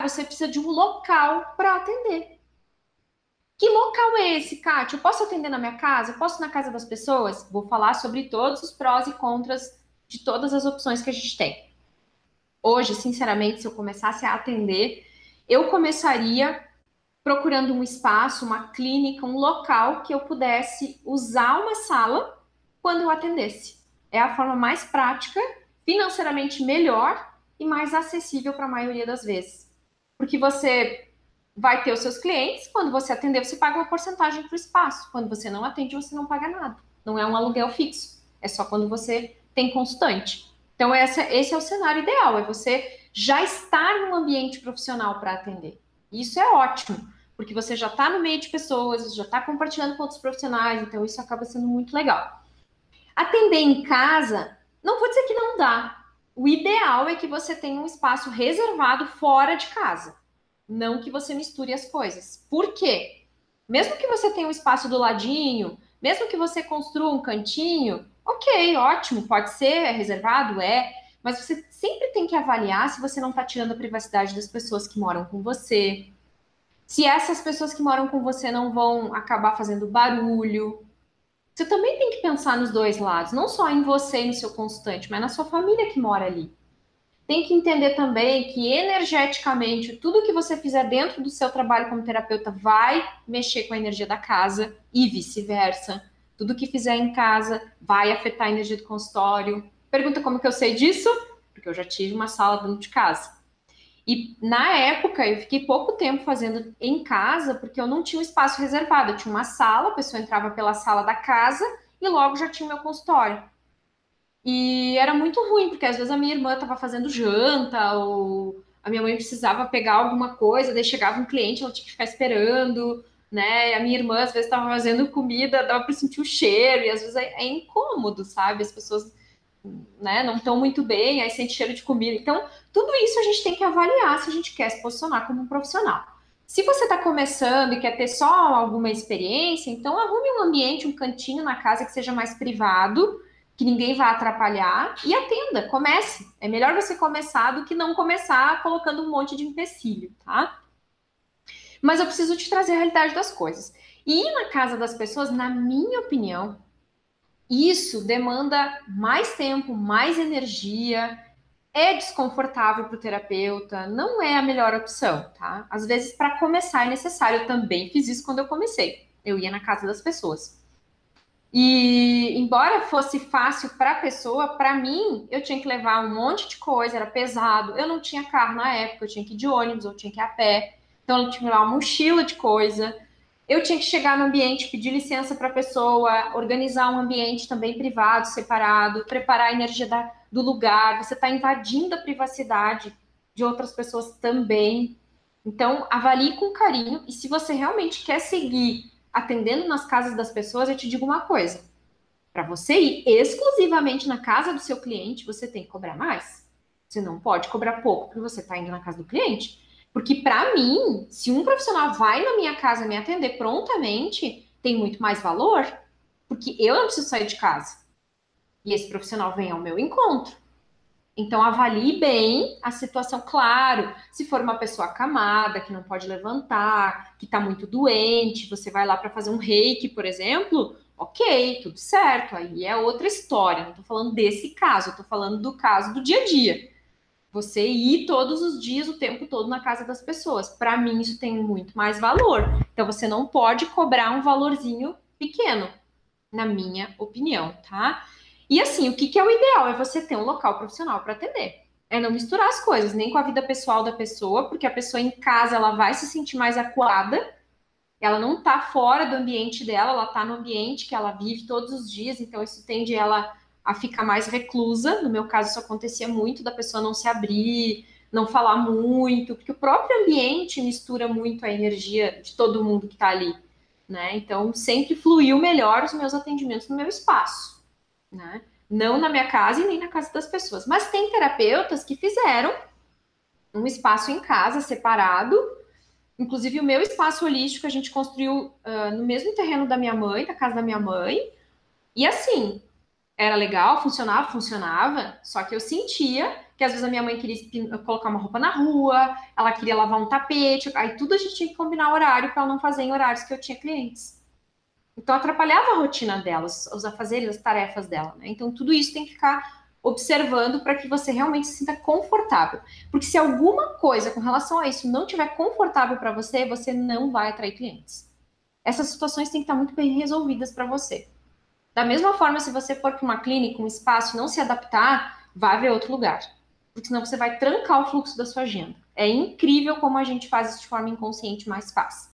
você precisa de um local para atender. Que local é esse, Kátia? Eu posso atender na minha casa? Eu posso ir na casa das pessoas? Vou falar sobre todos os prós e contras de todas as opções que a gente tem. Hoje, sinceramente, se eu começasse a atender, eu começaria procurando um espaço, uma clínica, um local que eu pudesse usar uma sala quando eu atendesse. É a forma mais prática, financeiramente melhor e mais acessível para a maioria das vezes. Porque você vai ter os seus clientes, quando você atender, você paga uma porcentagem para o espaço. Quando você não atende, você não paga nada. Não é um aluguel fixo. É só quando você tem constante. Então, esse é o cenário ideal, é você já estar no ambiente profissional para atender. Isso é ótimo, porque você já está no meio de pessoas, já está compartilhando com outros profissionais, então isso acaba sendo muito legal. Atender em casa, não vou dizer que não dá. O ideal é que você tenha um espaço reservado fora de casa. Não que você misture as coisas. Por quê? Mesmo que você tenha um espaço do ladinho, mesmo que você construa um cantinho, ok, ótimo, pode ser, é reservado, mas você sempre tem que avaliar se você não está tirando a privacidade das pessoas que moram com você, se essas pessoas que moram com você não vão acabar fazendo barulho. Você também tem que pensar nos dois lados, não só em você e no seu consultante, mas na sua família que mora ali. Tem que entender também que energeticamente tudo que você fizer dentro do seu trabalho como terapeuta vai mexer com a energia da casa e vice-versa. Tudo que fizer em casa vai afetar a energia do consultório. Pergunta como que eu sei disso? Porque eu já tive uma sala dentro de casa. E na época eu fiquei pouco tempo fazendo em casa porque eu não tinha um espaço reservado. Eu tinha uma sala, a pessoa entrava pela sala da casa e logo já tinha o meu consultório. E era muito ruim, porque às vezes a minha irmã estava fazendo janta, ou a minha mãe precisava pegar alguma coisa, daí chegava um cliente, ela tinha que ficar esperando, né? A minha irmã às vezes estava fazendo comida, dava para sentir o cheiro, e às vezes é incômodo, sabe? As pessoas, né, não estão muito bem, aí sente cheiro de comida. Então, tudo isso a gente tem que avaliar se a gente quer se posicionar como um profissional. Se você está começando e quer ter só alguma experiência, então arrume um ambiente, um cantinho na casa que seja mais privado, que ninguém vá atrapalhar, e atenda, comece. É melhor você começar do que não começar colocando um monte de empecilho, tá? Mas eu preciso te trazer a realidade das coisas. E ir na casa das pessoas, na minha opinião, isso demanda mais tempo, mais energia, é desconfortável para o terapeuta, não é a melhor opção, tá? Às vezes, para começar, é necessário. Eu também fiz isso quando eu comecei. Eu ia na casa das pessoas. E embora fosse fácil para a pessoa, para mim, eu tinha que levar um monte de coisa, era pesado. Eu não tinha carro na época, eu tinha que ir de ônibus, eu tinha que ir a pé. Então, eu tinha que levar uma mochila de coisa. Eu tinha que chegar no ambiente, pedir licença para a pessoa, organizar um ambiente também privado, separado, preparar a energia do lugar. Você está invadindo a privacidade de outras pessoas também. Então, avalie com carinho. E se você realmente quer seguir atendendo nas casas das pessoas, eu te digo uma coisa: para você ir exclusivamente na casa do seu cliente, você tem que cobrar mais. Você não pode cobrar pouco porque você está indo na casa do cliente. Porque para mim, se um profissional vai na minha casa me atender prontamente, tem muito mais valor, porque eu não preciso sair de casa. E esse profissional vem ao meu encontro. Então, avalie bem a situação, claro. Se for uma pessoa acamada, que não pode levantar, que está muito doente, você vai lá para fazer um reiki, por exemplo, ok, tudo certo. Aí é outra história. Não estou falando desse caso, estou falando do caso do dia a dia. Você ir todos os dias, o tempo todo na casa das pessoas. Para mim, isso tem muito mais valor. Então, você não pode cobrar um valorzinho pequeno, na minha opinião, tá? E assim, o que que é o ideal? É você ter um local profissional para atender. É não misturar as coisas, nem com a vida pessoal da pessoa, porque a pessoa em casa ela vai se sentir mais acuada, ela não tá fora do ambiente dela, ela tá no ambiente que ela vive todos os dias, então isso tende ela a ficar mais reclusa. No meu caso, isso acontecia muito da pessoa não se abrir, não falar muito, porque o próprio ambiente mistura muito a energia de todo mundo que tá ali, né? Então, sempre fluiu melhor os meus atendimentos no meu espaço, né? Não na minha casa e nem na casa das pessoas. Mas tem terapeutas que fizeram um espaço em casa separado. Inclusive, o meu espaço holístico a gente construiu no mesmo terreno da minha mãe, da casa da minha mãe. E assim, era legal, funcionava, funcionava. Só que eu sentia que às vezes a minha mãe queria colocar uma roupa na rua, ela queria lavar um tapete, aí tudo a gente tinha que combinar horário para ela não fazer em horários que eu tinha clientes. Então atrapalhava a rotina dela, os afazeres, as tarefas dela, né? Então tudo isso tem que ficar observando para que você realmente se sinta confortável. Porque se alguma coisa com relação a isso não tiver confortável para você, você não vai atrair clientes. Essas situações têm que estar muito bem resolvidas para você. Da mesma forma, se você for para uma clínica, um espaço e não se adaptar, vá ver outro lugar. Porque senão você vai trancar o fluxo da sua agenda. É incrível como a gente faz isso de forma inconsciente, mas faz.